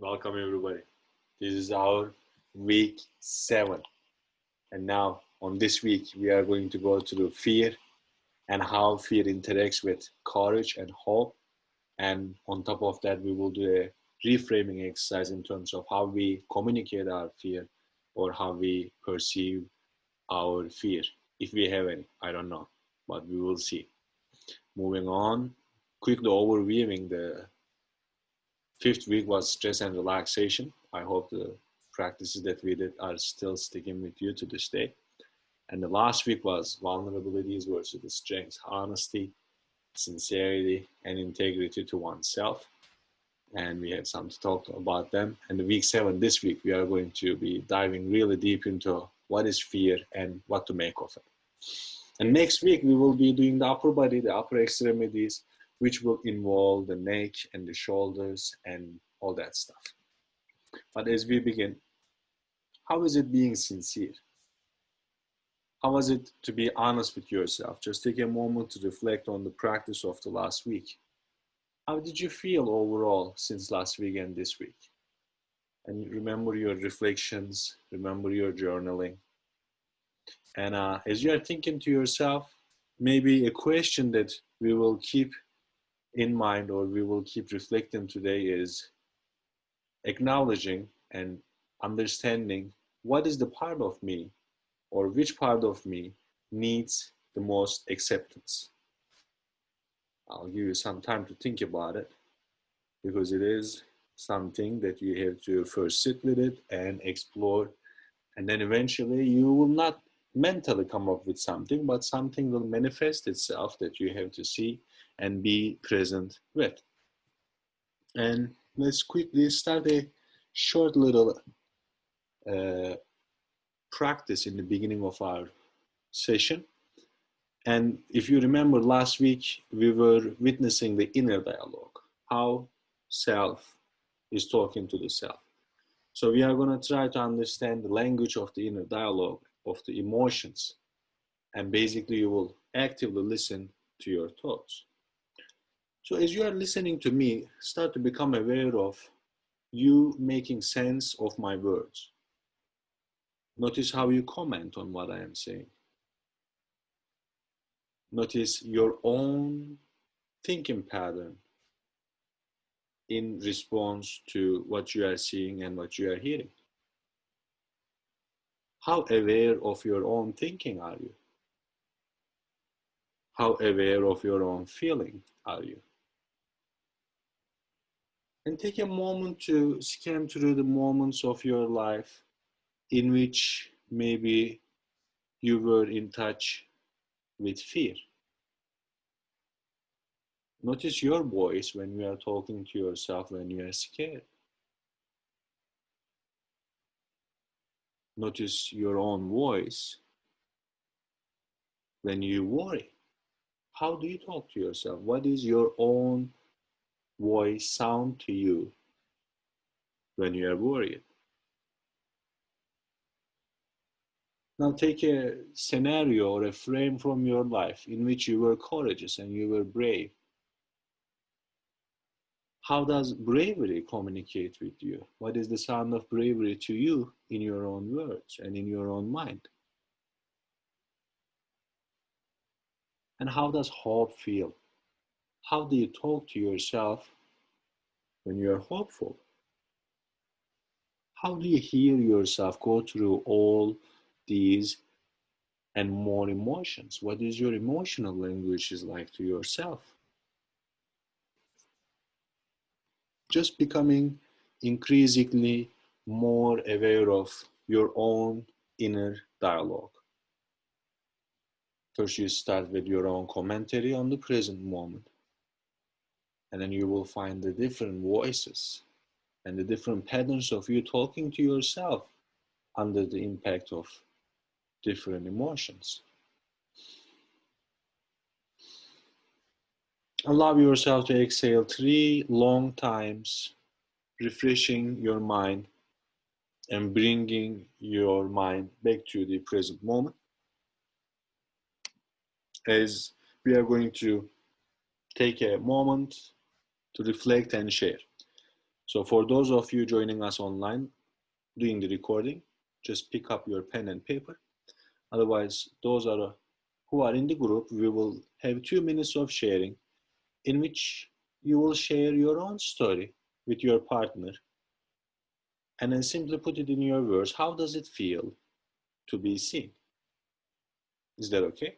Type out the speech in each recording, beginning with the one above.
Welcome everybody. This is our week 7. And now on this week we are going to go through fear and how fear interacts with courage and hope. And on top of that we will do a reframing exercise in terms of how we communicate our fear or how we perceive our fear. If we have any, I don't know, but we will see. Moving on, quickly overviewing the 5th week was stress and relaxation. I hope the practices that we did are still sticking with you to this day. And the last week was vulnerabilities versus the strengths, honesty, sincerity, and integrity to oneself. And we had some to talk about them. And the week 7, this week, we are going to be diving really deep into what is fear and what to make of it. And next week, we will be doing the upper body, the upper extremities, which will involve the neck and the shoulders and all that stuff. But as we begin, how is it being sincere? How was it to be honest with yourself? Just take a moment to reflect on the practice of the last week. How did you feel overall since last week and this week? And remember your reflections, remember your journaling. And as you are thinking to yourself, maybe a question that we will keep in mind or we will keep reflecting today is acknowledging and understanding what is the part of me or which part of me needs the most acceptance. I'll give you some time to think about it because it is something that you have to first sit with it and explore, and then eventually you will not mentally come up with something, but something will manifest itself that you have to see and be present with. And let's quickly start a short little practice in the beginning of our session. And if you remember last week, we were witnessing the inner dialogue, how self is talking to the self. So we are going to try to understand the language of the inner dialogue, of the emotions. And basically you will actively listen to your thoughts. So as you are listening to me, start to become aware of you making sense of my words. Notice how you comment on what I am saying. Notice your own thinking pattern in response to what you are seeing and what you are hearing. How aware of your own thinking are you? How aware of your own feeling are you? And take a moment to scan through the moments of your life in which maybe you were in touch with fear. Notice your voice when you are talking to yourself when you are scared. Notice your own voice when you worry. How do you talk to yourself? What is your own voice sound to you when you are worried? Now take a scenario or a frame from your life in which you were courageous and you were brave. How does bravery communicate with you? What is the sound of bravery to you in your own words and in your own mind? And how does hope feel? How do you talk to yourself when you are hopeful? How do you hear yourself go through all these and more emotions? What is your emotional language is like to yourself? Just becoming increasingly more aware of your own inner dialogue. First, you start with your own commentary on the present moment. And then you will find the different voices and the different patterns of you talking to yourself under the impact of different emotions. Allow yourself to exhale 3 long times, refreshing your mind and bringing your mind back to the present moment. As we are going to take a moment to reflect and share. So for those of you joining us online, doing the recording, just pick up your pen and paper. Otherwise, those are who are in the group, we will have 2 minutes of sharing in which you will share your own story with your partner and then simply put it in your words. How does it feel to be seen? Is that okay?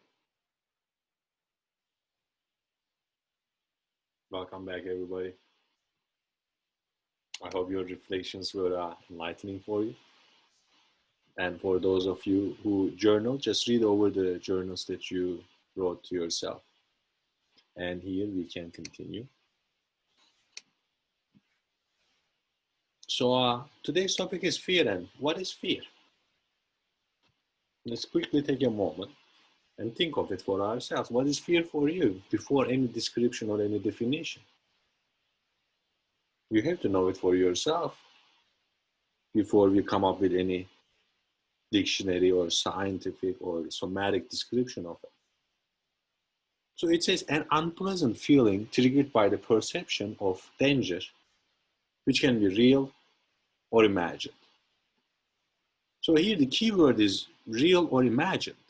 Welcome back, everybody. I hope your reflections were enlightening for you. And for those of you who journal, just read over the journals that you wrote to yourself. And here we can continue. So today's topic is fear. And what is fear? Let's quickly take a moment and think of it for ourselves. What is fear for you before any description or any definition? You have to know it for yourself before we come up with any dictionary or scientific or somatic description of it. So it says an unpleasant feeling triggered by the perception of danger, which can be real or imagined. So here the key word is real or imagined.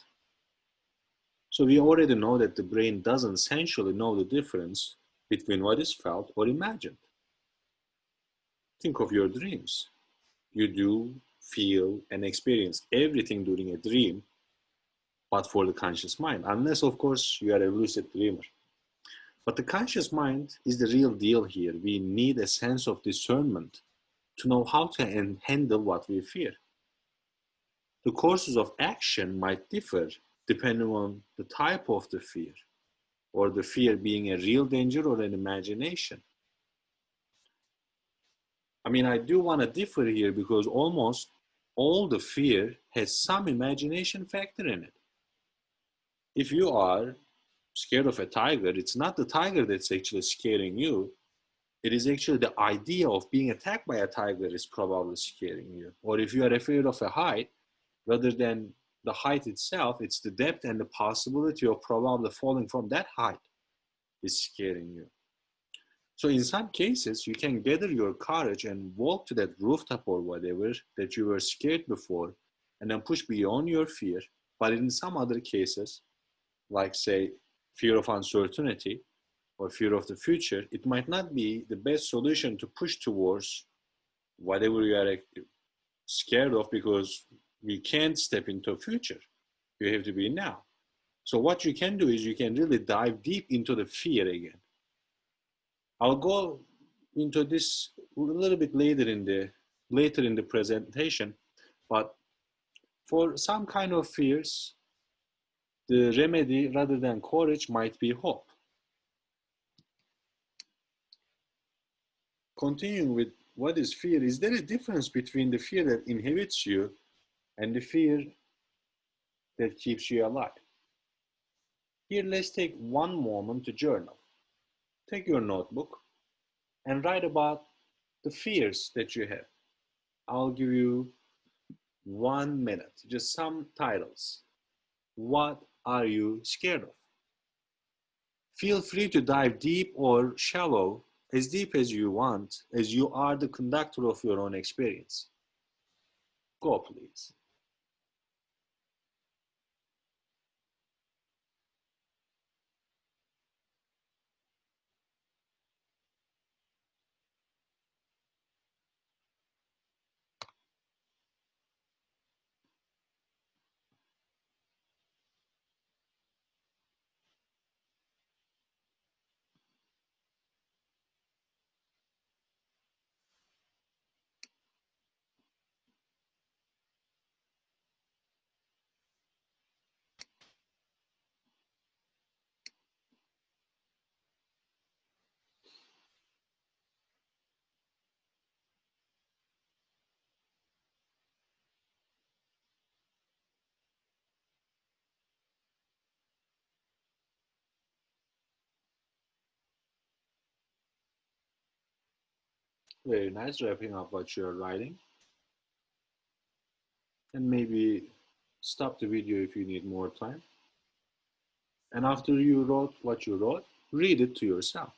So we already know that the brain doesn't essentially know the difference between what is felt or imagined. Think of your dreams. You do feel and experience everything during a dream, but for the conscious mind, unless, of course, you are a lucid dreamer. But the conscious mind is the real deal here. We need a sense of discernment to know how to handle what we fear. The courses of action might differ depending on the type of the fear, or the fear being a real danger or an imagination. I mean, I do want to differ here because almost all the fear has some imagination factor in it. If you are scared of a tiger, it's not the tiger that's actually scaring you. It is actually the idea of being attacked by a tiger is probably scaring you. Or if you are afraid of a height, rather than the height itself, it's the depth and the possibility of probably falling from that height is scaring you. So in some cases, you can gather your courage and walk to that rooftop or whatever that you were scared before and then push beyond your fear. But in some other cases, like say fear of uncertainty or fear of the future, it might not be the best solution to push towards whatever you are scared of because we can't step into the future. You have to be now. So what you can do is you can really dive deep into the fear again. I'll go into this a little bit later in the presentation, but for some kind of fears, the remedy rather than courage might be hope. Continuing with what is fear, is there a difference between the fear that inhibits you and the fear that keeps you alive? Here, let's take one moment to journal. Take your notebook and write about the fears that you have. I'll give you 1 minute, just some titles. What are you scared of? Feel free to dive deep or shallow, as deep as you want, as you are the conductor of your own experience. Go, please. Very nice, wrapping up what you're writing. And maybe stop the video if you need more time. And after you wrote what you wrote, read it to yourself.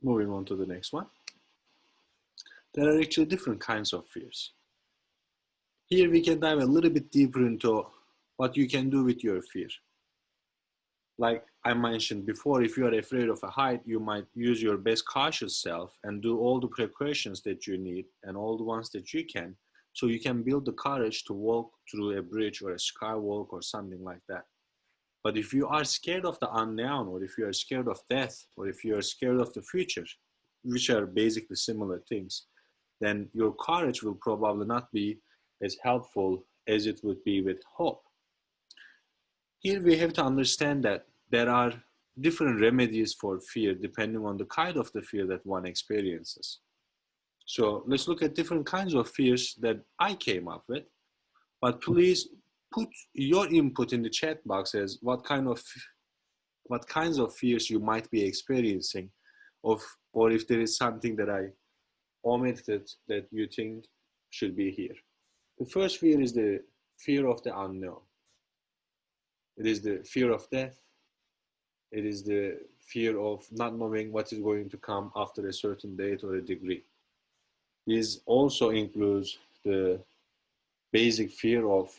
Moving on to the next one. There are actually different kinds of fears. Here we can dive a little bit deeper into what you can do with your fear. Like I mentioned before, if you are afraid of a height, you might use your best cautious self and do all the precautions that you need and all the ones that you can, so you can build the courage to walk through a bridge or a skywalk or something like that. But if you are scared of the unknown, or if you are scared of death, or if you are scared of the future, which are basically similar things, then your courage will probably not be as helpful as it would be with hope. Here we have to understand that there are different remedies for fear depending on the kind of the fear that one experiences. So let's look at different kinds of fears that I came up with. But please put your input in the chat box as what kinds of fears you might be experiencing, of or if there is something that I omitted that you think should be here. The first fear is the fear of the unknown. It is the fear of death. It is the fear of not knowing what is going to come after a certain date or a degree. This also includes the basic fear of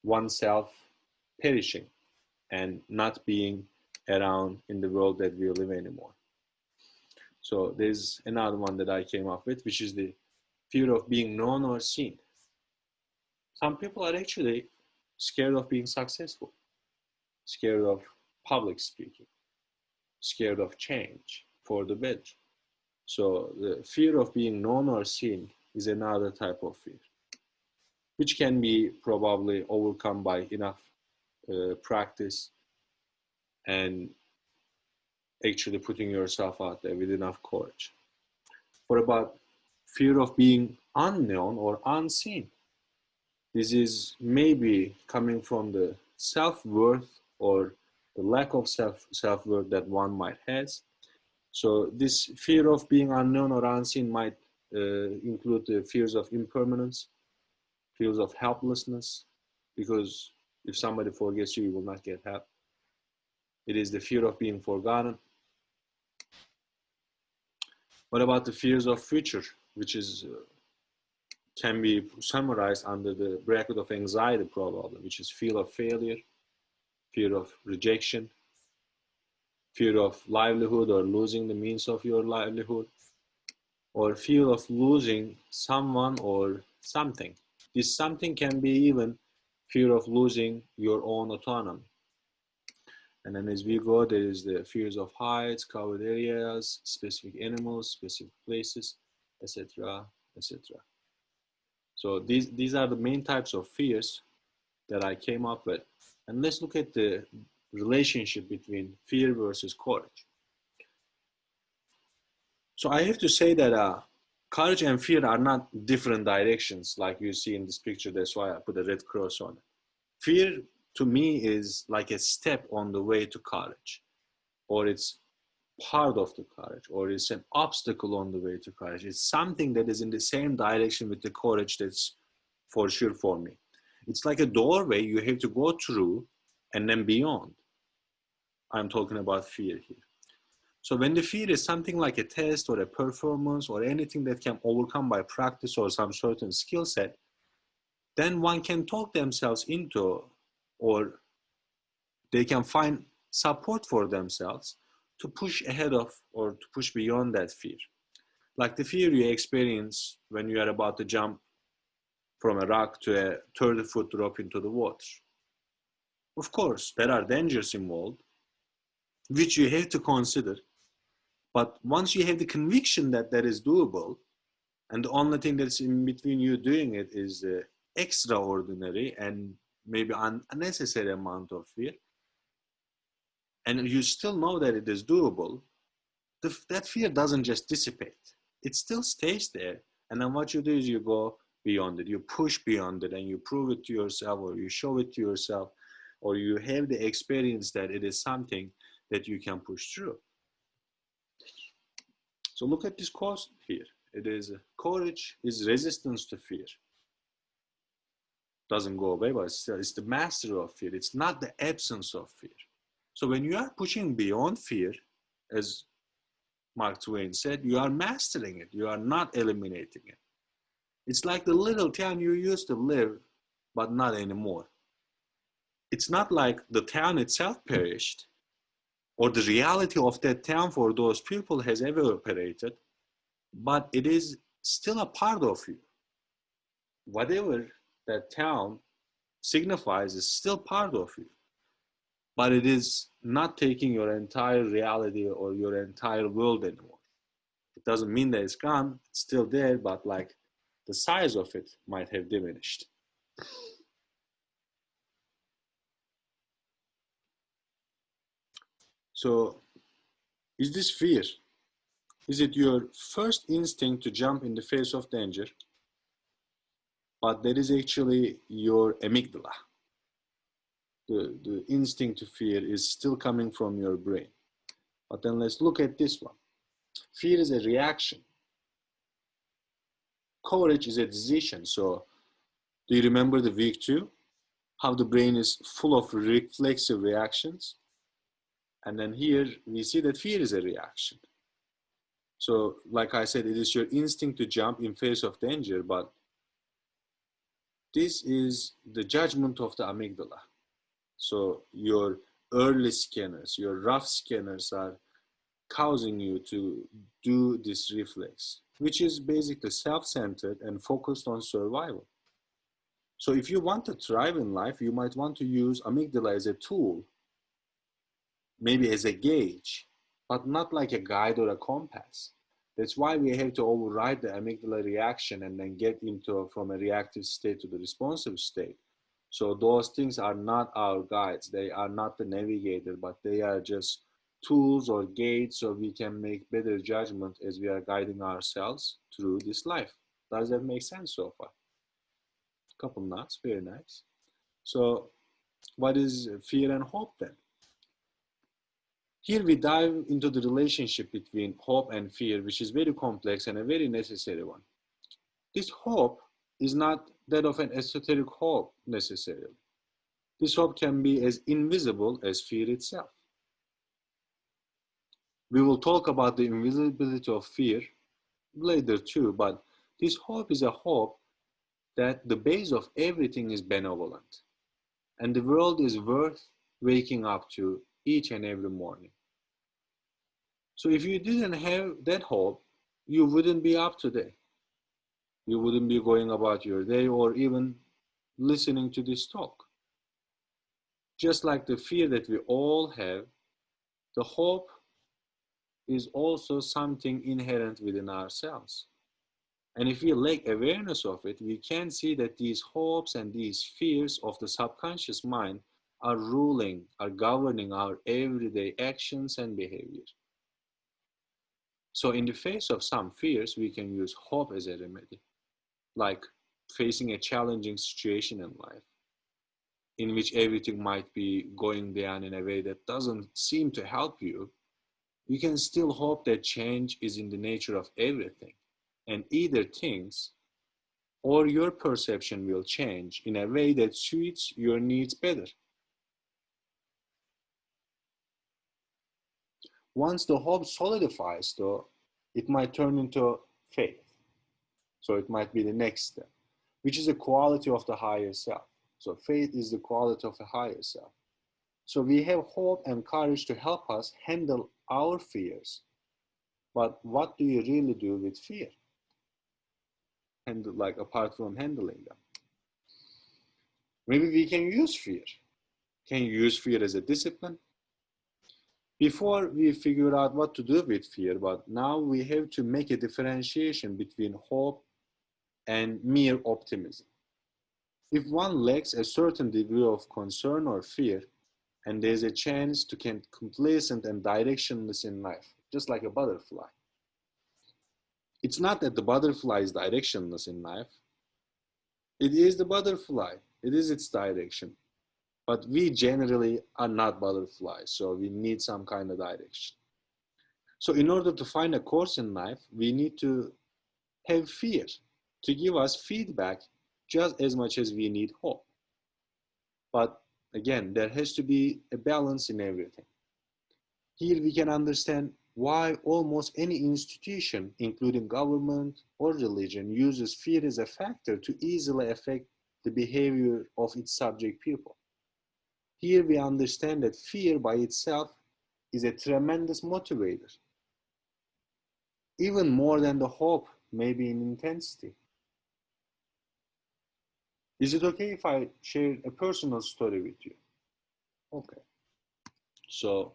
oneself perishing and not being around in the world that we live anymore. So there's another one that I came up with, which is the fear of being known or seen. Some people are actually scared of being successful, scared of public speaking, scared of change for the better. So the fear of being known or seen is another type of fear, which can be probably overcome by enough practice and actually putting yourself out there with enough courage. What about fear of being unknown or unseen? This is maybe coming from the self-worth or the lack of self-worth that one might has. So this fear of being unknown or unseen might include the fears of impermanence, fears of helplessness, because if somebody forgets you, you will not get help. It is the fear of being forgotten. What about the fears of future, which is can be summarized under the bracket of anxiety probably, which is fear of failure, fear of rejection, fear of livelihood or losing the means of your livelihood, or fear of losing someone or something. This something can be even fear of losing your own autonomy. And then as we go, there is the fears of heights, covered areas, specific animals, specific places, etc., etc. So these are the main types of fears that I came up with. And let's look at the relationship between fear versus courage. So I have to say that courage and fear are not different directions like you see in this picture. That's why I put a red cross on it. Fear to me is like a step on the way to courage, or it's part of the courage, or it's an obstacle on the way to courage. It's something that is in the same direction with the courage that's for sure for me. It's like a doorway you have to go through and then beyond. I'm talking about fear here. So when the fear is something like a test or a performance or anything that can overcome by practice or some certain skill set, then one can talk themselves into, or they can find support for themselves to push ahead of or to push beyond that fear. Like the fear you experience when you are about to jump from a rock to a 30-foot drop into the water. Of course, there are dangers involved, which you have to consider. But once you have the conviction that that is doable, and the only thing that's in between you doing it is the extraordinary and maybe unnecessary amount of fear, and you still know that it is doable, that fear doesn't just dissipate. It still stays there. And then what you do is you go beyond it. You push beyond it and you prove it to yourself, or you show it to yourself, or you have the experience that it is something that you can push through. So look at this quote here. It is courage is resistance to fear. Doesn't go away, but it's the master of fear. It's not the absence of fear. So when you are pushing beyond fear, as Mark Twain said, you are mastering it. You are not eliminating it. It's like the little town you used to live, but not anymore. It's not like the town itself perished, or the reality of that town for those people has evaporated, but it is still a part of you. Whatever that town signifies is still part of you, but it is not taking your entire reality or your entire world anymore. It doesn't mean that it's gone, it's still there, but like the size of it might have diminished. So, is this fear? Is it your first instinct to jump in the face of danger? But that is actually your amygdala. The instinct to fear is still coming from your brain. But then let's look at this one. Fear is a reaction. Courage is a decision. So, do you remember the week 2? How the brain is full of reflexive reactions? And then here we see that fear is a reaction. So, like I said, it is your instinct to jump in face of danger, but this is the judgment of the amygdala. So, your early scanners, your rough scanners are causing you to do this reflex, which is basically self-centered and focused on survival. So if you want to thrive in life, you might want to use amygdala as a tool, maybe as a gauge, but not like a guide or a compass. That's why we have to override the amygdala reaction and then get into from a reactive state to the responsive state. So those things are not our guides. They are not the navigator, but they are just tools or gates so we can make better judgment as we are guiding ourselves through this life. Does that make sense so far? Couple knots, very nice. So what is fear and hope then? Here we dive into the relationship between hope and fear, which is very complex and a very necessary one. This hope is not that of an esoteric hope necessarily. This hope can be as invisible as fear itself. We will talk about the invisibility of fear later too, but this hope is a hope that the base of everything is benevolent, and the world is worth waking up to each and every morning. So if you didn't have that hope, you wouldn't be up today. You wouldn't be going about your day or even listening to this talk. Just like the fear that we all have, the hope is also something inherent within ourselves. And if we lack awareness of it, we can see that these hopes and these fears of the subconscious mind are ruling, are governing our everyday actions and behavior. So in the face of some fears, we can use hope as a remedy, like facing a challenging situation in life, in which everything might be going down in a way that doesn't seem to help you. You can still hope that change is in the nature of everything, and either things or your perception will change in a way that suits your needs better. Once the hope solidifies, though, it might turn into faith. So it might be the next step, which is a quality of the higher self. So faith is the quality of a higher self. So we have hope and courage to help us handle our fears. But what do you really do with fear? And like apart from handling them, maybe we can use fear. Can you use fear as a discipline? Before we figure out what to do with fear, but now we have to make a differentiation between hope and mere optimism. If one lacks a certain degree of concern or fear, and there's a chance to get complacent and directionless in life, just like a butterfly. It's not that the butterfly is directionless in life. It is the butterfly. It is its direction. But we generally are not butterflies, so we need some kind of direction. So in order to find a course in life, we need to have fear to give us feedback just as much as we need hope. But again, there has to be a balance in everything. Here we can understand Why almost any institution, including government or religion, uses fear as a factor to easily affect the behavior of its subject people. Here we understand that fear by itself is a tremendous motivator, even more than the hope, maybe in intensity. Is it okay if I share a personal story with you? Okay. So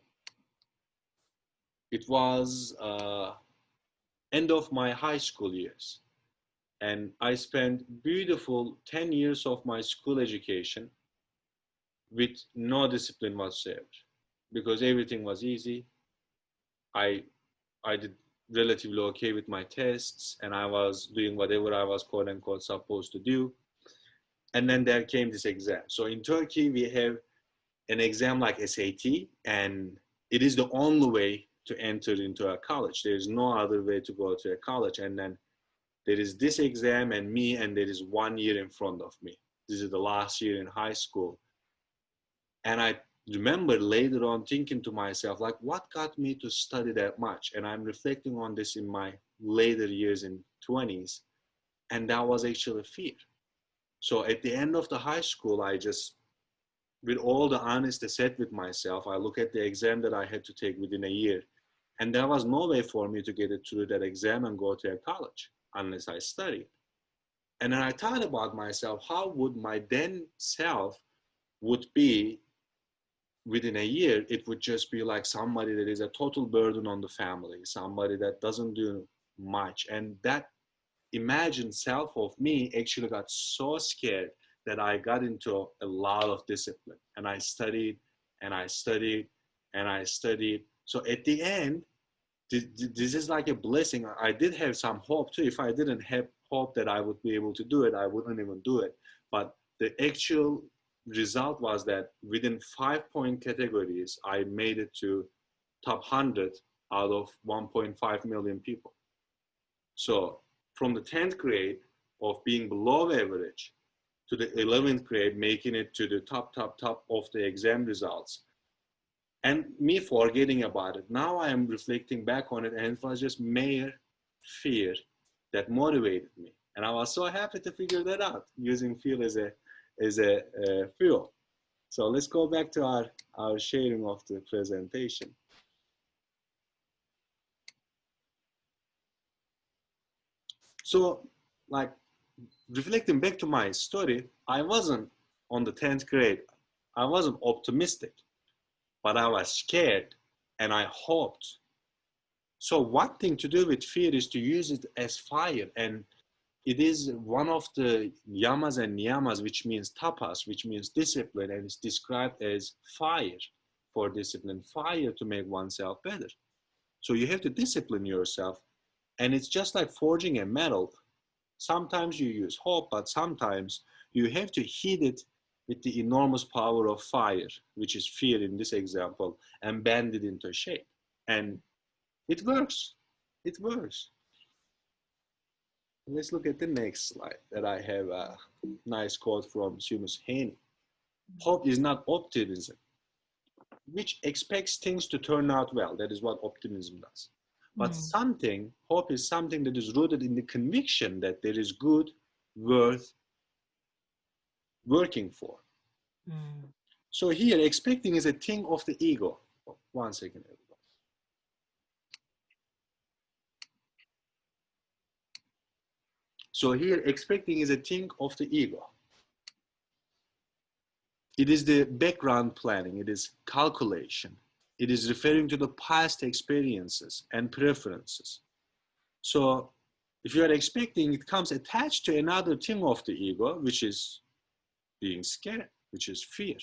it was end of my high school years, and I spent beautiful 10 years of my school education with no discipline whatsoever, because everything was easy. I I did relatively okay with my tests, and I was doing whatever I was quote unquote supposed to do. And then there came this exam. So in Turkey, we have an exam like SAT, and it is the only way to enter into a college. There is no other way to go to a college. And then there is this exam and me, and there is 1 year in front of me. This is the last year in high school. And I remember later on thinking to myself, like, what got me to study that much? And I'm reflecting on this in my later years in 20s. And that was actually fear. So at the end of the high school, I just, with all the honesty said with myself, I look at the exam that I had to take within a year. And there was no way for me to get it through that exam and go to a college unless I studied. And then I thought about myself, how would my then self would be within a year? It would just be like somebody that is a total burden on the family, somebody that doesn't do much. And that imagined self of me actually got so scared that I got into a lot of discipline, and I studied and I studied and I studied. So at the end, this is like a blessing. I did have some hope too. If I didn't have hope that I would be able to do it, I wouldn't even do it. But the actual result was that within 5 point categories, I made it to top 100 out of 1.5 million people. So from the 10th grade of being below average to the 11th grade, making it to the top of the exam results, and me forgetting about it. Now I am reflecting back on it, and it was just mere fear that motivated me. And I was so happy to figure that out using fear as a fuel. So let's go back to our sharing of the presentation. So, like, reflecting back to my story, I wasn't on the 10th grade. I wasn't optimistic, but I was scared and I hoped. So one thing to do with fear is to use it as fire. And it is one of the yamas and niyamas, which means tapas, which means discipline, and it's described as fire for discipline, fire to make oneself better. So you have to discipline yourself. And it's just like forging a metal. Sometimes you use hope, but sometimes you have to heat it with the enormous power of fire, which is fear in this example, and bend it into shape. And it works. It works. Let's look at the next slide that I have a nice quote from Seamus Haney. Hope is not optimism, which expects things to turn out well. That is what optimism does. But hope is something that is rooted in the conviction that there is good worth working for. So here, expecting is a thing of the ego. Oh, 1 second, everybody. So here, expecting is a thing of the ego. It is the background planning. It is calculation. It is referring to the past experiences and preferences. So if you are expecting, it comes attached to another thing of the ego, which is being scared, which is fear.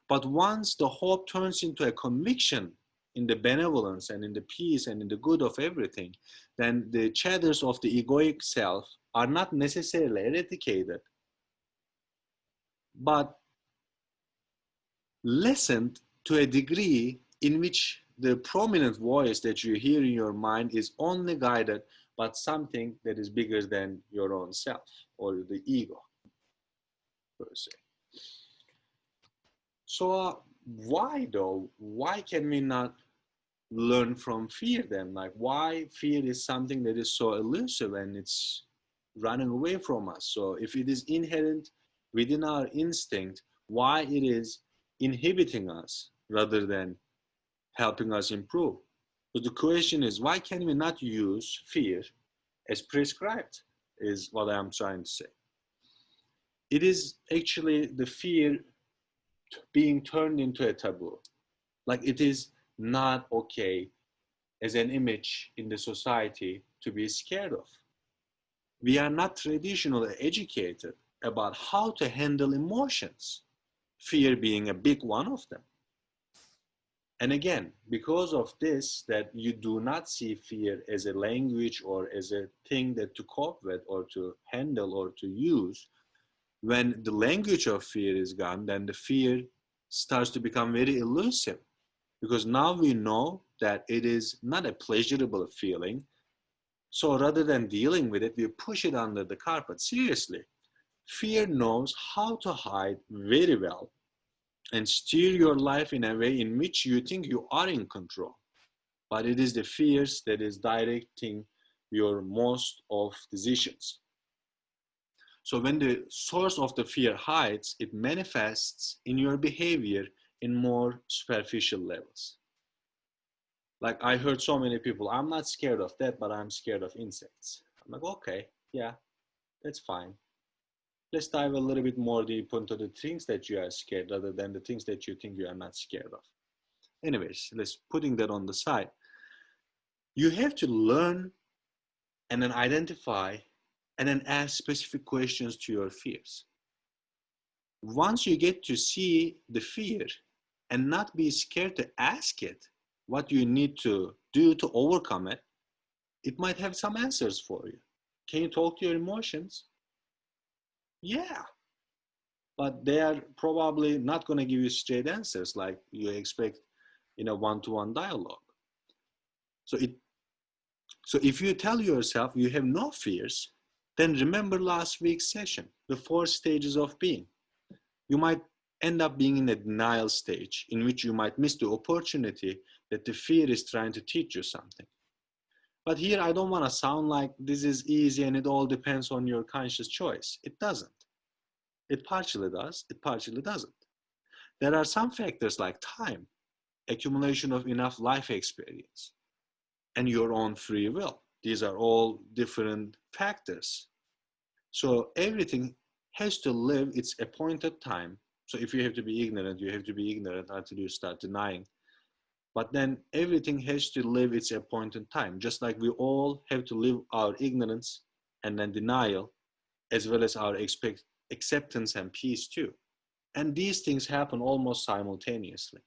But once the hope turns into a conviction in the benevolence and in the peace and in the good of everything, then the chatters of the egoic self are not necessarily eradicated, but lessened to a degree in which the prominent voice that you hear in your mind is only guided by something that is bigger than your own self or the ego, per se. So why though? Why can we not learn from fear then? Like, why fear is something that is so elusive and it's running away from us? So if it is inherent within our instinct, why it is inhibiting us rather than helping us improve? So the question is, why can we not use fear as prescribed, is what I'm trying to say. It is actually the fear being turned into a taboo. Like, it is not okay as an image in the society to be scared of. We are not traditionally educated about how to handle emotions, fear being a big one of them. And again, because of this, that you do not see fear as a language or as a thing that to cope with or to handle or to use, when the language of fear is gone, then the fear starts to become very elusive, because now we know that it is not a pleasurable feeling. So rather than dealing with it, we push it under the carpet. Seriously, fear knows how to hide very well and steer your life in a way in which you think you are in control. But it is the fears that is directing your most of decisions. So when the source of the fear hides, it manifests in your behavior in more superficial levels. Like, I heard so many people, I'm not scared of that, but I'm scared of insects. I'm like, okay, yeah, that's fine. Let's dive a little bit more deep into the things that you are scared rather than the things that you think you are not scared of. Anyways, let's putting that on the side. You have to learn and then identify and then ask specific questions to your fears. Once you get to see the fear and not be scared to ask it what you need to do to overcome it, it might have some answers for you. Can you talk to your emotions? Yeah, but they are probably not going to give you straight answers like you expect in a one-to-one dialogue. So if you tell yourself you have no fears, then remember last week's session, the 4 stages of being. You might end up being in a denial stage in which you might miss the opportunity that the fear is trying to teach you something. But here, I don't want to sound like this is easy and it all depends on your conscious choice. It doesn't. It partially does, it partially doesn't. There are some factors like time, accumulation of enough life experience, and your own free will. These are all different factors. So everything has to live its appointed time. So if you have to be ignorant, you have to be ignorant until you start denying. But then everything has to live its appointed time, just like we all have to live our ignorance and then denial, as well as our acceptance and peace too. And these things happen almost simultaneously.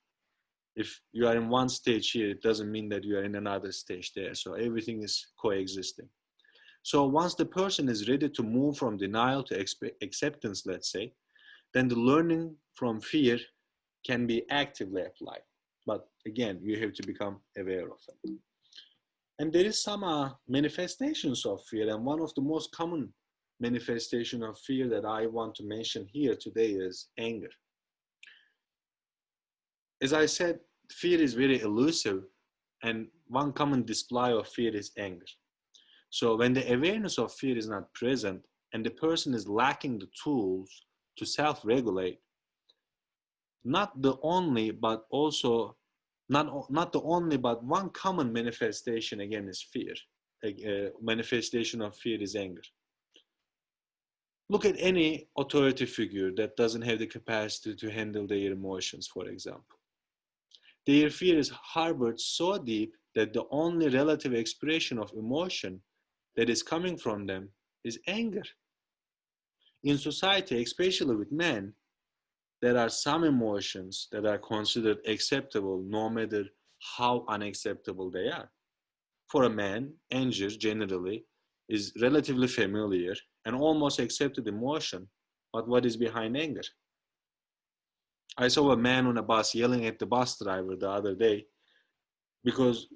If you are in one stage here, it doesn't mean that you are in another stage there. So everything is coexisting. So once the person is ready to move from denial to acceptance, let's say, then the learning from fear can be actively applied. But again, you have to become aware of it. And there is some manifestations of fear. And one of the most common manifestation of fear that I want to mention here today is anger. As I said, fear is very elusive. And one common display of fear is anger. So when the awareness of fear is not present and the person is lacking the tools to self-regulate, not the only, but also not the only, but one common manifestation again is fear. A manifestation of fear is anger. Look at any authority figure that doesn't have the capacity to handle their emotions, for example. Their fear is harbored so deep that the only relative expression of emotion that is coming from them is anger. In society, especially with men, there are some emotions that are considered acceptable no matter how unacceptable they are. For a man, anger generally is relatively familiar and almost accepted emotion, but what is behind anger? I saw a man on a bus yelling at the bus driver the other day because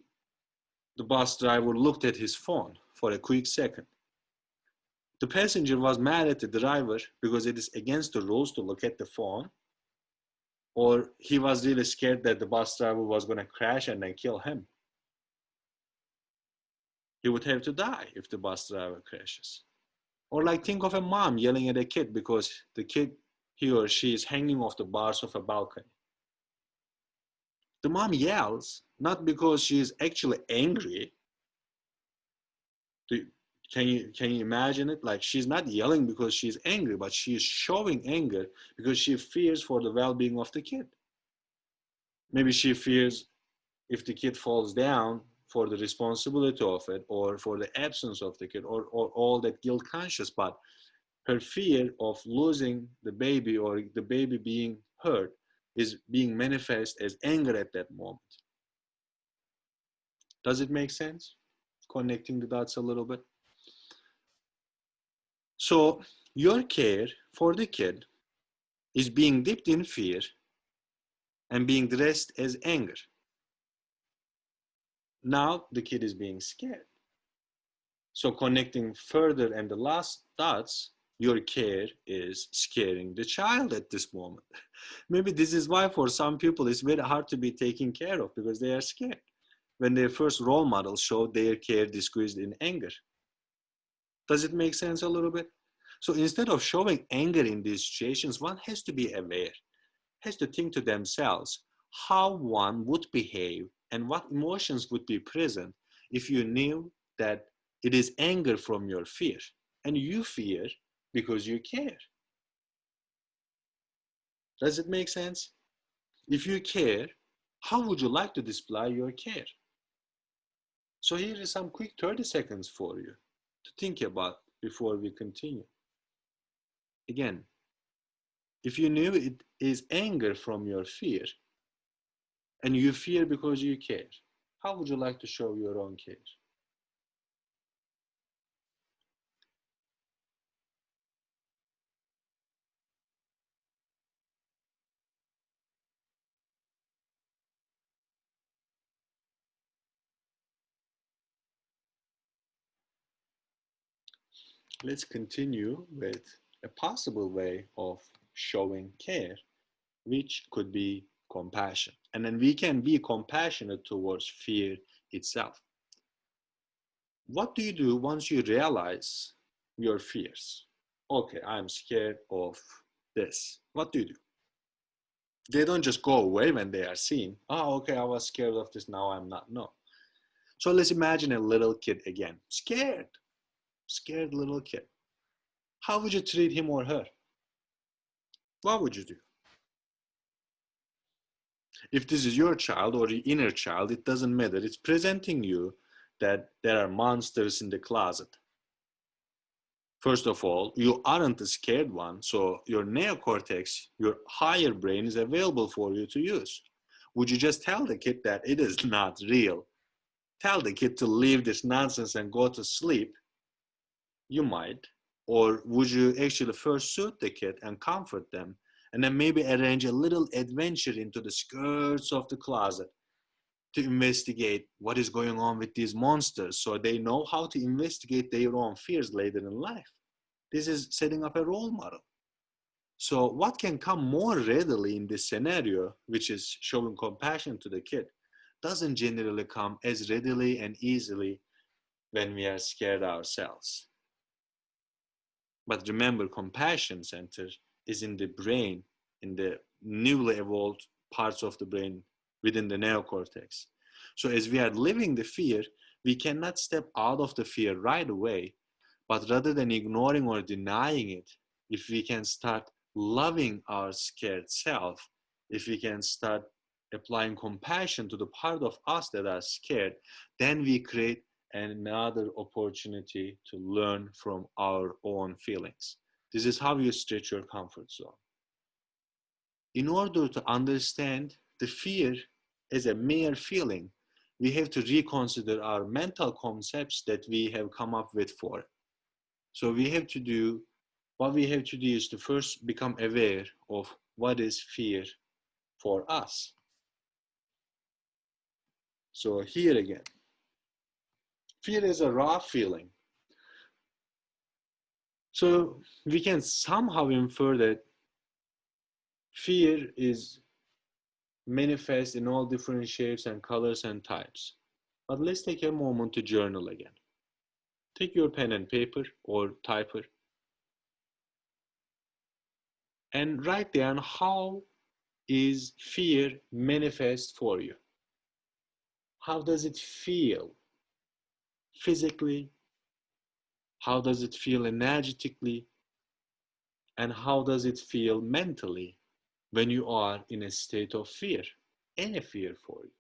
the bus driver looked at his phone for a quick second. The passenger was mad at the driver because it is against the rules to look at the phone, or he was really scared that the bus driver was going to crash and then kill him. He would have to die if the bus driver crashes. Or like think of a mom yelling at a kid because the kid, he or she is hanging off the bars of a balcony. The mom yells not because she is actually angry. Can you imagine it? Like she's not yelling because she's angry, but she is showing anger because she fears for the well-being of the kid. Maybe she fears if the kid falls down for the responsibility of it, or for the absence of the kid, or all that guilt conscious, but her fear of losing the baby or the baby being hurt is being manifest as anger at that moment. Does it make sense? Connecting the dots a little bit. So your care for the kid is being dipped in fear and being dressed as anger. Now the kid is being scared. So connecting further and the last dots, your care is scaring the child at this moment. Maybe this is why for some people it's very hard to be taken care of, because they are scared when their first role model showed their care disguised in anger. Does it make sense a little bit? So instead of showing anger in these situations, one has to be aware, has to think to themselves how one would behave and what emotions would be present if you knew that it is anger from your fear, and you fear because you care. Does it make sense? If you care, how would you like to display your care? So here is some quick 30 seconds for you to think about before we continue. Again, if you knew it is anger from your fear and you fear because you care, how would you like to show your own care? Let's continue with a possible way of showing care, which could be compassion. And then we can be compassionate towards fear itself. What do you do once you realize your fears? Okay, I'm scared of this. What do you do? They don't just go away when they are seen. Oh, okay, I was scared of this, now I'm not. No. So let's imagine a little kid again. Scared little kid. How would you treat him or her? What would you do? If this is your child or your inner child, it doesn't matter. It's presenting you that there are monsters in the closet. First of all, you aren't the scared one, so your neocortex, your higher brain, is available for you to use. Would you just tell the kid that it is not real? Tell the kid to leave this nonsense and go to sleep? You might. Or would you actually first soothe the kid and comfort them, and then maybe arrange a little adventure into the skirts of the closet to investigate what is going on with these monsters so they know how to investigate their own fears later in life? This is setting up a role model. So what can come more readily in this scenario, which is showing compassion to the kid, doesn't generally come as readily and easily when we are scared ourselves. But remember, compassion center is in the brain, in the newly evolved parts of the brain within the neocortex. So as we are living the fear, we cannot step out of the fear right away, but rather than ignoring or denying it, if we can start loving our scared self, if we can start applying compassion to the part of us that are scared, then we create another opportunity to learn from our own feelings. This is how you stretch your comfort zone. In order to understand the fear as a mere feeling, we have to reconsider our mental concepts that we have come up with for it. So what we have to do is to first become aware of what is fear for us. So here again, fear is a raw feeling. So we can somehow infer that fear is manifest in all different shapes and colors and types. But let's take a moment to journal again. Take your pen and paper or typer and write down how is fear manifest for you. How does it feel physically? How does it feel energetically? And how does it feel mentally when you are in a state of fear? Any fear for you.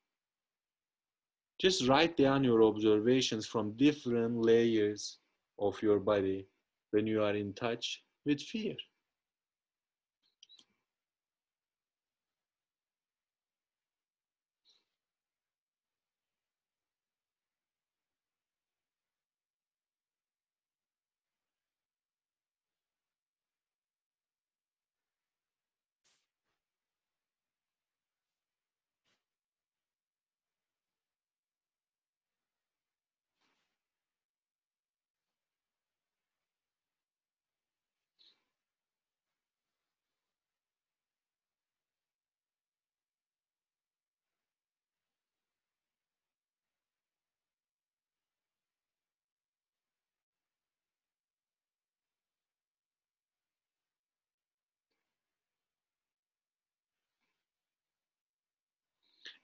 Just write down your observations from different layers of your body when you are in touch with fear.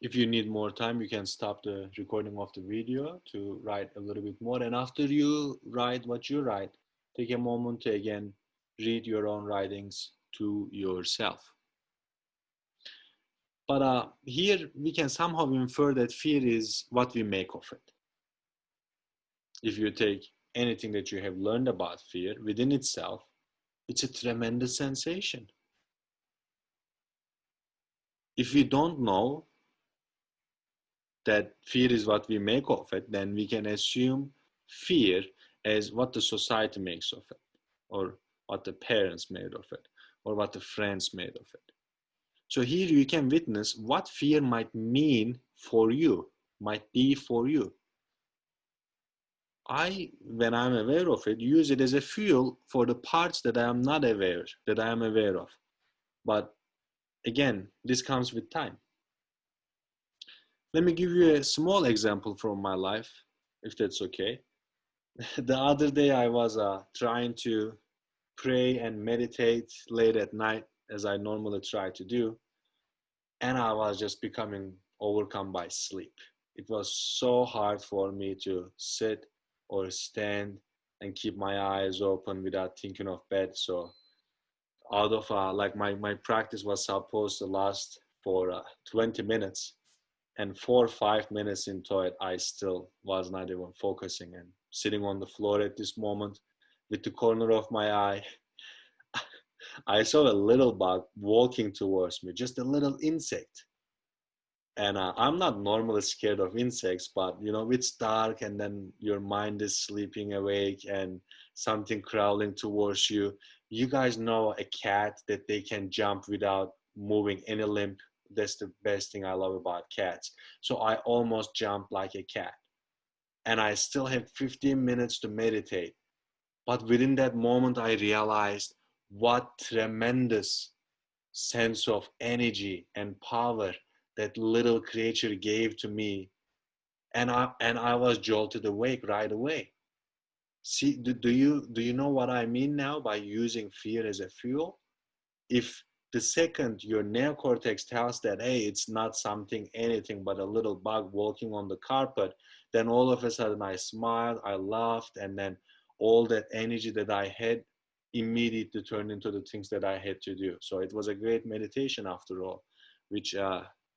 If you need more time, you can stop the recording of the video to write a little bit more. And after you write what you write, take a moment to again read your own writings to yourself. But here we can somehow infer that fear is what we make of it. If you take anything that you have learned about fear within itself, it's a tremendous sensation. If we don't know that fear is what we make of it, then we can assume fear as what the society makes of it, or what the parents made of it, or what the friends made of it. So here you can witness what fear might mean for you, might be for you. When I'm aware of it, use it as a fuel for the parts that I am not aware, that I am aware of. But again, this comes with time. Let me give you a small example from my life, if that's okay. The other day I was trying to pray and meditate late at night, as I normally try to do, and I was just becoming overcome by sleep. It was so hard for me to sit or stand and keep my eyes open without thinking of bed. So out of like my practice was supposed to last for 20 minutes, and 4 or 5 minutes into it I still was not even focusing and sitting on the floor at this moment with the corner of my eye. I saw a little bug walking towards me, just a little insect. And I'm not normally scared of insects, but you know, it's dark and then your mind is sleeping awake and something crawling towards you. You guys know a cat that they can jump without moving any limb. That's the best thing I love about cats. So I almost jumped like a cat, and I still have 15 minutes to meditate. But within that moment, I realized what tremendous sense of energy and power that little creature gave to me. And I was jolted awake right away. See, do you know what I mean now by using fear as a fuel? If the second your neocortex tells that, hey, it's not something, anything but a little bug walking on the carpet, then all of a sudden I smiled, I laughed, and then all that energy that I had immediately turned into the things that I had to do. So it was a great meditation after all, which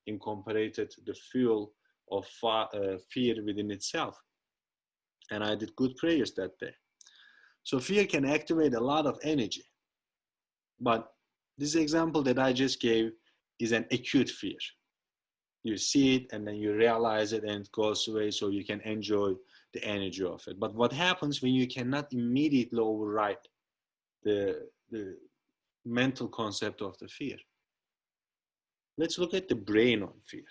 incorporated the fuel of fear within itself. And I did good prayers that day. So fear can activate a lot of energy. But this example that I just gave is an acute fear. You see it and then you realize it and it goes away, so you can enjoy the energy of it. But what happens when you cannot immediately override the mental concept of the fear? Let's look at the brain on fear.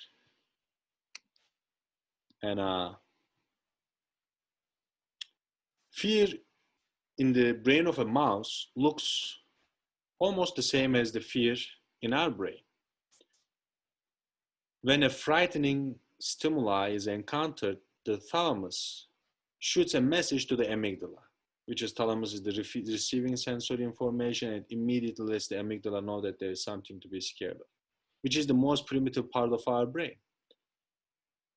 And fear in the brain of a mouse looks almost the same as the fear in our brain. When a frightening stimuli is encountered, the thalamus shoots a message to the amygdala, which is thalamus is the receiving sensory information, and immediately lets the amygdala know that there is something to be scared of, which is the most primitive part of our brain,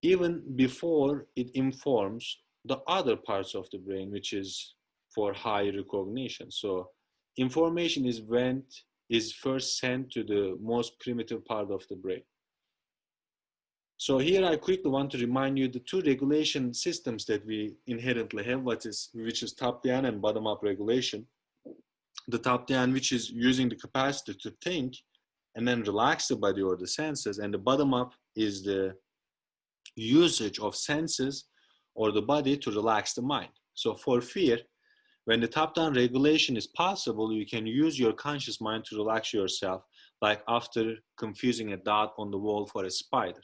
even before it informs the other parts of the brain, which is for high recognition. So information is first sent to the most primitive part of the brain. So here I quickly want to remind you the two regulation systems that we inherently have, which is top-down and bottom-up regulation. The top-down, which is using the capacity to think and then relax the body or the senses, and the bottom-up is the usage of senses or the body to relax the mind. So for fear, when the top-down regulation is possible, you can use your conscious mind to relax yourself, like after confusing a dot on the wall for a spider.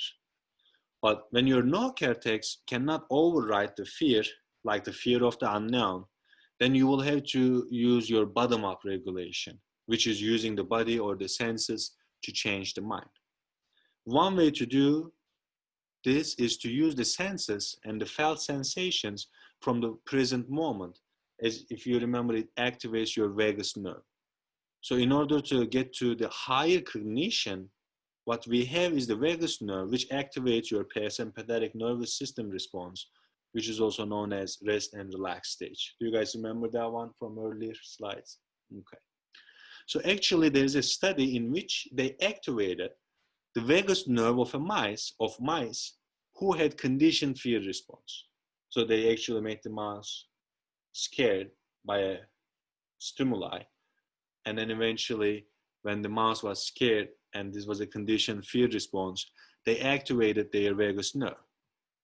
But when your no cortex cannot override the fear, like the fear of the unknown, then you will have to use your bottom-up regulation, which is using the body or the senses to change the mind. One way to do this is to use the senses and the felt sensations from the present moment. As if you remember, it activates your vagus nerve. So in order to get to the higher cognition, what we have is the vagus nerve, which activates your parasympathetic nervous system response, which is also known as rest and relax stage. Do you guys remember that one from earlier slides? Okay. So actually, there's a study in which they activated the vagus nerve of mice who had conditioned fear response. So they actually made the mouse scared by a stimuli, and then eventually, when the mouse was scared and this was a conditioned fear response, they activated their vagus nerve.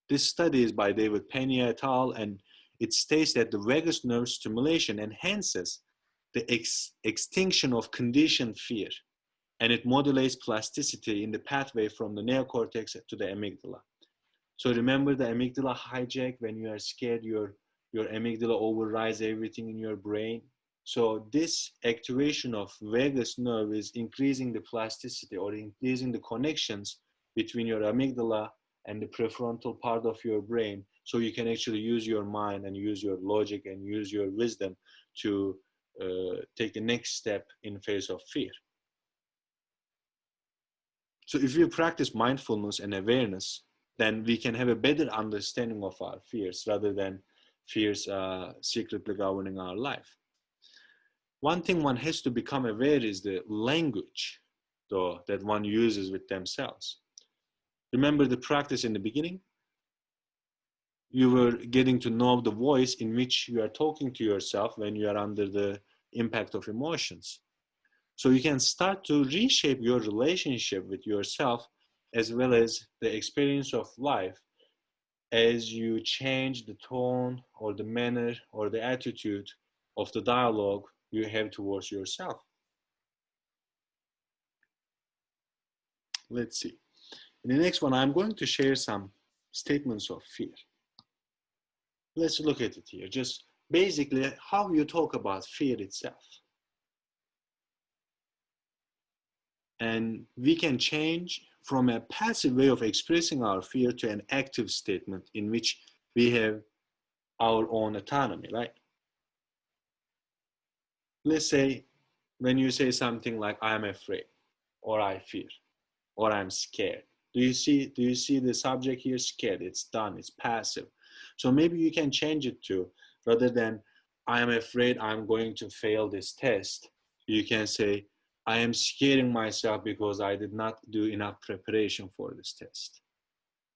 This study is by David Pena et al., and it states that the vagus nerve stimulation enhances the extinction of conditioned fear, and it modulates plasticity in the pathway from the neocortex to the amygdala. So remember, the amygdala hijack, when you are scared, your amygdala overrides everything in your brain. So this activation of vagus nerve is increasing the plasticity or increasing the connections between your amygdala and the prefrontal part of your brain, so you can actually use your mind and use your logic and use your wisdom to take the next step in face of fear. So if we practice mindfulness and awareness, then we can have a better understanding of our fears rather than fears secretly governing our life. One thing one has to become aware is the language, though, that one uses with themselves. Remember the practice in the beginning? You were getting to know the voice in which you are talking to yourself when you are under the impact of emotions. So you can start to reshape your relationship with yourself as well as the experience of life as you change the tone or the manner or the attitude of the dialogue you have towards yourself. Let's see. In the next one, I'm going to share some statements of fear. Let's look at it here. Just basically how you talk about fear itself. And we can change from a passive way of expressing our fear to an active statement in which we have our own autonomy, right? Let's say when you say something like, I am afraid, or I fear, or I'm scared. Do you see the subject here? Scared. It's done. It's passive. So maybe you can change it to, rather than I am afraid I'm going to fail this test, you can say, I am scaring myself because I did not do enough preparation for this test.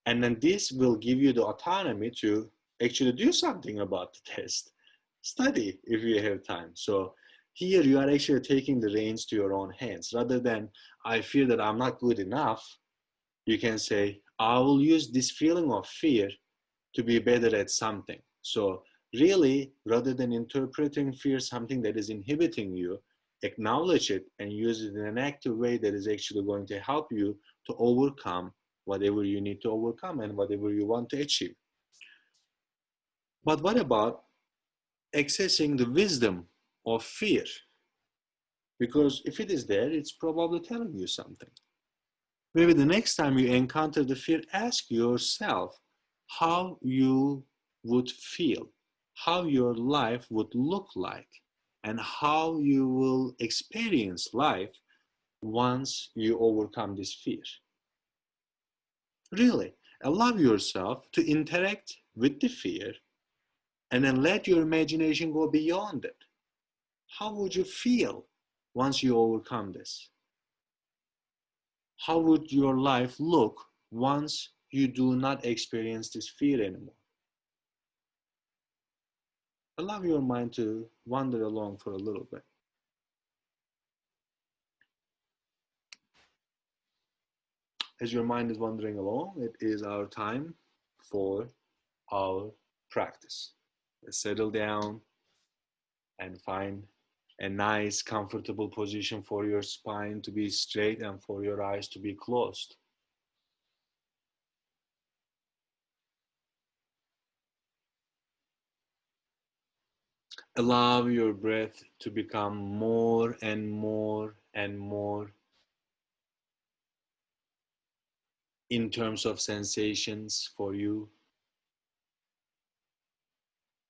And then this will give you the autonomy to actually do something about the test. Study if you have time. So here you are actually taking the reins to your own hands. Rather than I fear that I'm not good enough, you can say, I will use this feeling of fear to be better at something. So really, rather than interpreting fear something that is inhibiting you, acknowledge it and use it in an active way that is actually going to help you to overcome whatever you need to overcome and whatever you want to achieve. But what about accessing the wisdom of fear? Because if it is there, it's probably telling you something. Maybe the next time you encounter the fear, ask yourself how you would feel, how your life would look like, and how you will experience life once you overcome this fear. Really, allow yourself to interact with the fear and then let your imagination go beyond it. How would you feel once you overcome this? How would your life look once you do not experience this fear anymore? Allow your mind to wander along for a little bit. As your mind is wandering along, it is our time for our practice. Settle down and find a nice, comfortable position for your spine to be straight and for your eyes to be closed. Allow your breath to become more and more and more in terms of sensations for you.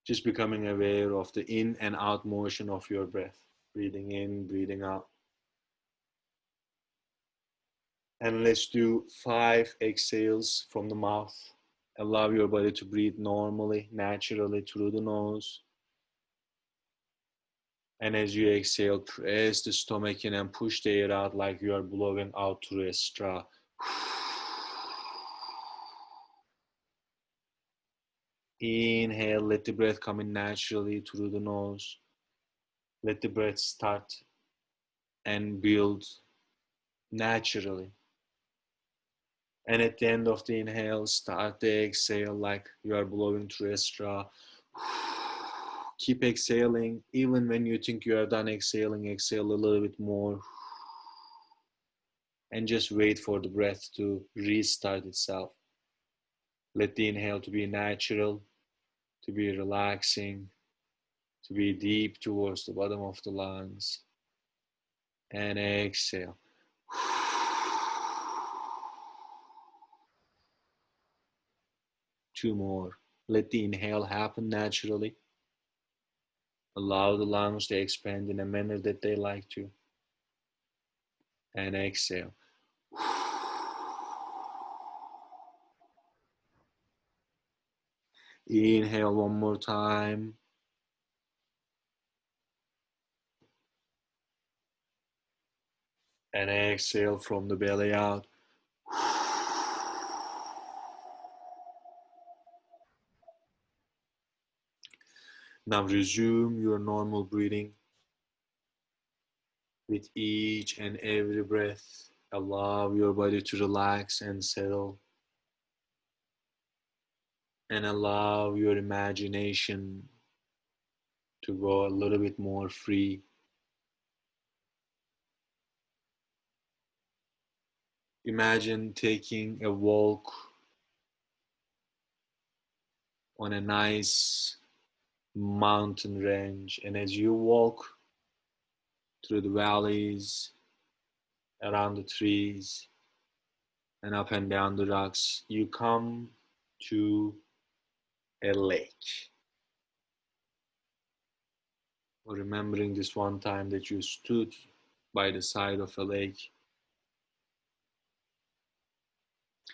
Just becoming aware of the in and out motion of your breath. Breathing in, breathing out. And let's do 5 exhales from the mouth. Allow your body to breathe normally, naturally through the nose. And as you exhale, press the stomach in and push the air out like you are blowing out through a straw. Inhale, let the breath come in naturally through the nose. Let the breath start and build naturally. And at the end of the inhale, start the exhale like you are blowing through a straw. Keep exhaling. Even when you think you are done exhaling, exhale a little bit more. And just wait for the breath to restart itself. Let the inhale to be natural, to be relaxing, to be deep towards the bottom of the lungs. And exhale. 2 more. Let the inhale happen naturally. Allow the lungs to expand in a manner that they like to. And exhale. Inhale one more time. And exhale from the belly out. Now resume your normal breathing. With each and every breath, allow your body to relax and settle. And allow your imagination to go a little bit more free. Imagine taking a walk on a nice mountain range, and as you walk through the valleys, around the trees, and up and down the rocks, you come to a lake. Remembering this one time that you stood by the side of a lake,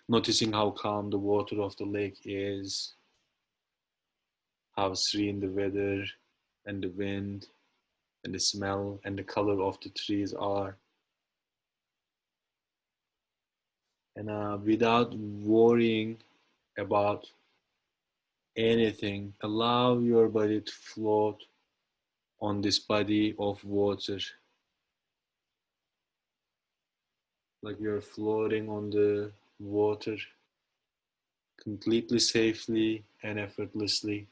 noticing how calm the water of the lake is, how serene the weather and the wind and the smell and the color of the trees are. And without worrying about anything, allow your body to float on this body of water, like you're floating on the water completely safely and effortlessly.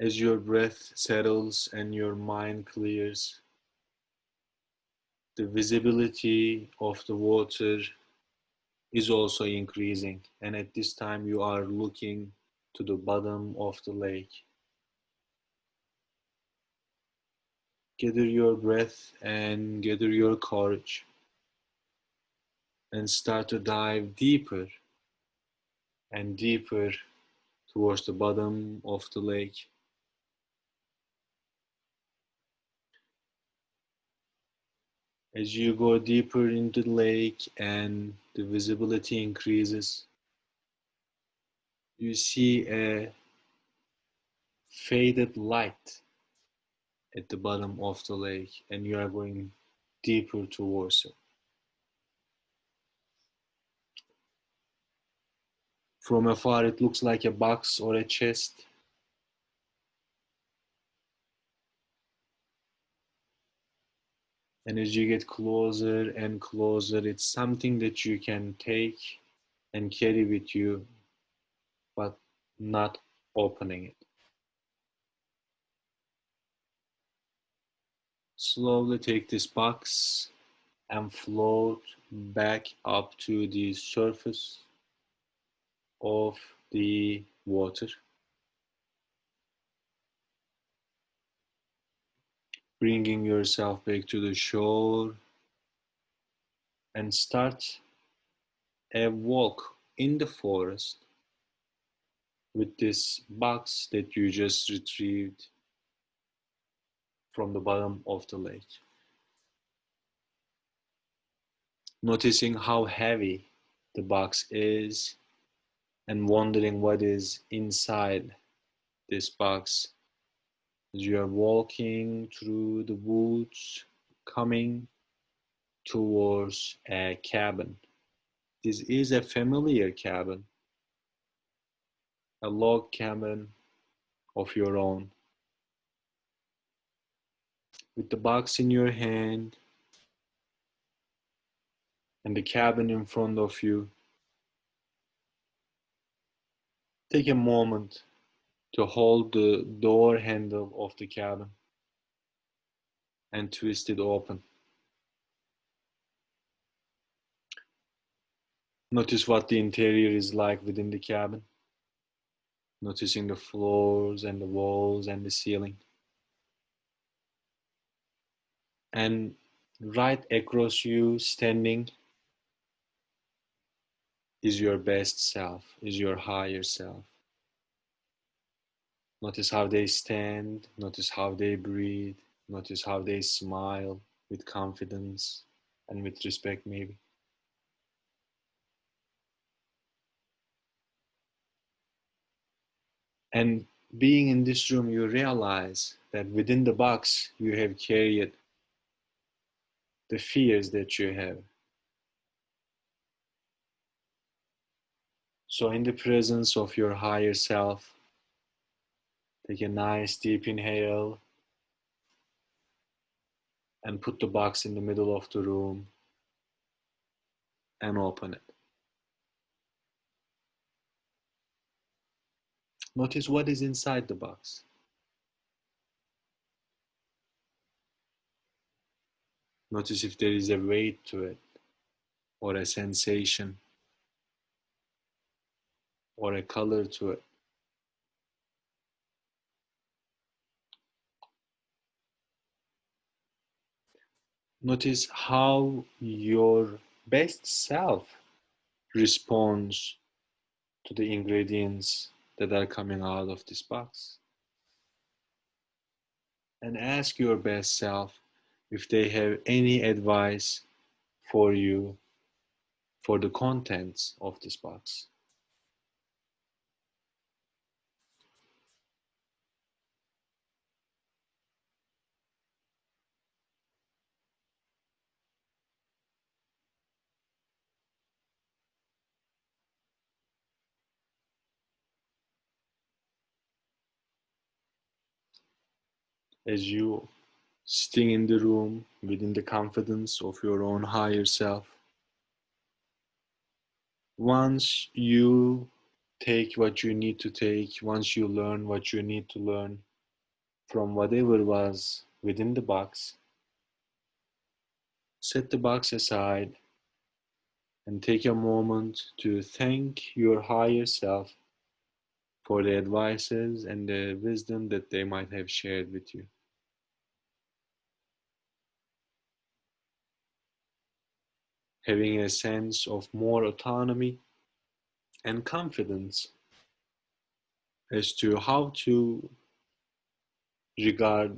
As your breath settles and your mind clears, the visibility of the water is also increasing, and at this time you are looking to the bottom of the lake. Gather your breath and gather your courage. and start to dive deeper and deeper towards the bottom of the lake. As you go deeper into the lake and the visibility increases, you see a faded light at the bottom of the lake, and you are going deeper towards it. From afar, it looks like a box or a chest. And as you get closer and closer, it's something that you can take and carry with you, but not opening it. Slowly take this box and float back up to the surface of the water, bringing yourself back to the shore, and start a walk in the forest with this box that you just retrieved from the bottom of the lake. Noticing how heavy the box is and wondering what is inside this box as you are walking through the woods, coming towards a cabin. This is a familiar cabin, a log cabin of your own. With the box in your hand and the cabin in front of you, take a moment to hold the door handle of the cabin and twist it open. Notice what the interior is like within the cabin, noticing the floors and the walls and the ceiling. And right across you, standing, is your best self, is your higher self. Notice how they stand, notice how they breathe, notice how they smile with confidence and with respect, maybe. And being in this room, you realize that within the box, you have carried the fears that you have. So, in the presence of your higher self, take a nice deep inhale and put the box in the middle of the room and open it. Notice what is inside the box. Notice if there is a weight to it, or a sensation, or a color to it. Notice how your best self responds to the ingredients that are coming out of this box. And ask your best self if they have any advice for you for the contents of this box. As you sitting in the room within the confidence of your own higher self, once you take what you need to take, once you learn what you need to learn from whatever was within the box, set the box aside and take a moment to thank your higher self for the advices and the wisdom that they might have shared with you. having a sense of more autonomy and confidence as to how to regard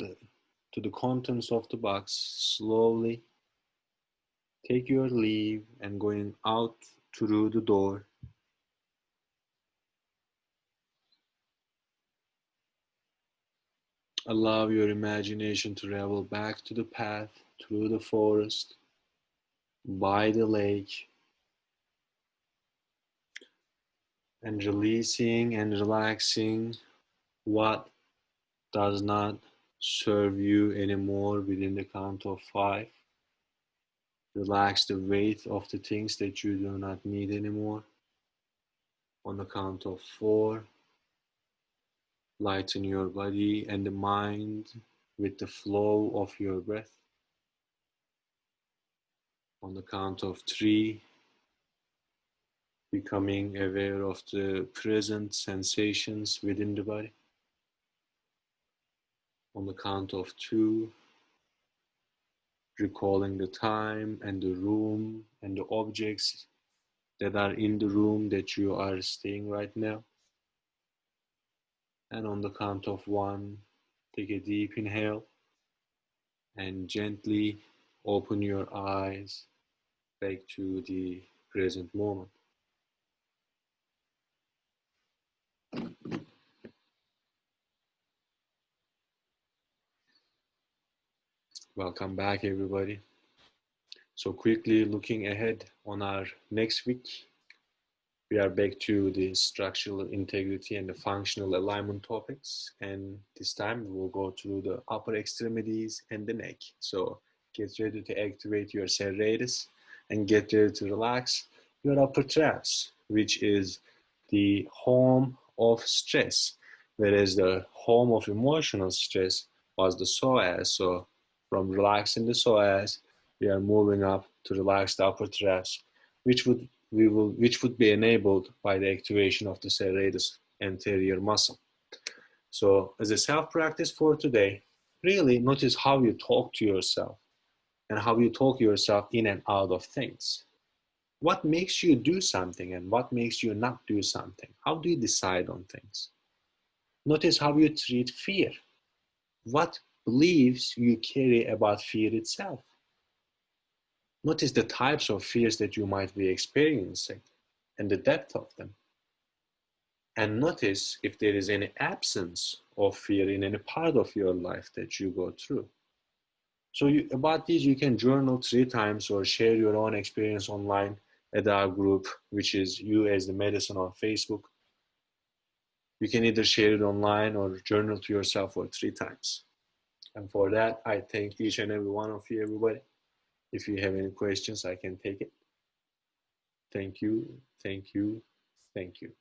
to the contents of the box, slowly take your leave and going out through the door. Allow your imagination to travel back to the path, through the forest, by the lake, and releasing and relaxing what does not serve you anymore within the count of 5. Relax the weight of the things that you do not need anymore. On the count of 4, lighten your body and the mind with the flow of your breath. On the count of 3, becoming aware of the present sensations within the body. On the count of 2, recalling the time and the room and the objects that are in the room that you are staying right now. And on the count of 1, take a deep inhale and gently open your eyes back to the present moment. Welcome back, everybody. So quickly looking ahead on our next week, we are back to the structural integrity and the functional alignment topics. And this time we will go through the upper extremities and the neck. So get ready to activate your serratus and get ready to relax your upper traps, which is the home of stress, whereas the home of emotional stress was the psoas. So from relaxing the psoas, we are moving up to relax the upper traps, which would be enabled by the activation of the serratus anterior muscle. So as a self-practice for today, really notice how you talk to yourself and how you talk yourself in and out of things. What makes you do something and what makes you not do something? How do you decide on things? Notice how you treat fear. What beliefs you carry about fear itself. Notice the types of fears that you might be experiencing and the depth of them. And notice if there is any absence of fear in any part of your life that you go through. So about these, you can journal 3 times or share your own experience online at our group, which is You as the Medicine on Facebook. You can either share it online or journal to yourself for 3 times. And for that, I thank each and every one of you, everybody. If you have any questions, I can take it. Thank you, thank you, thank you.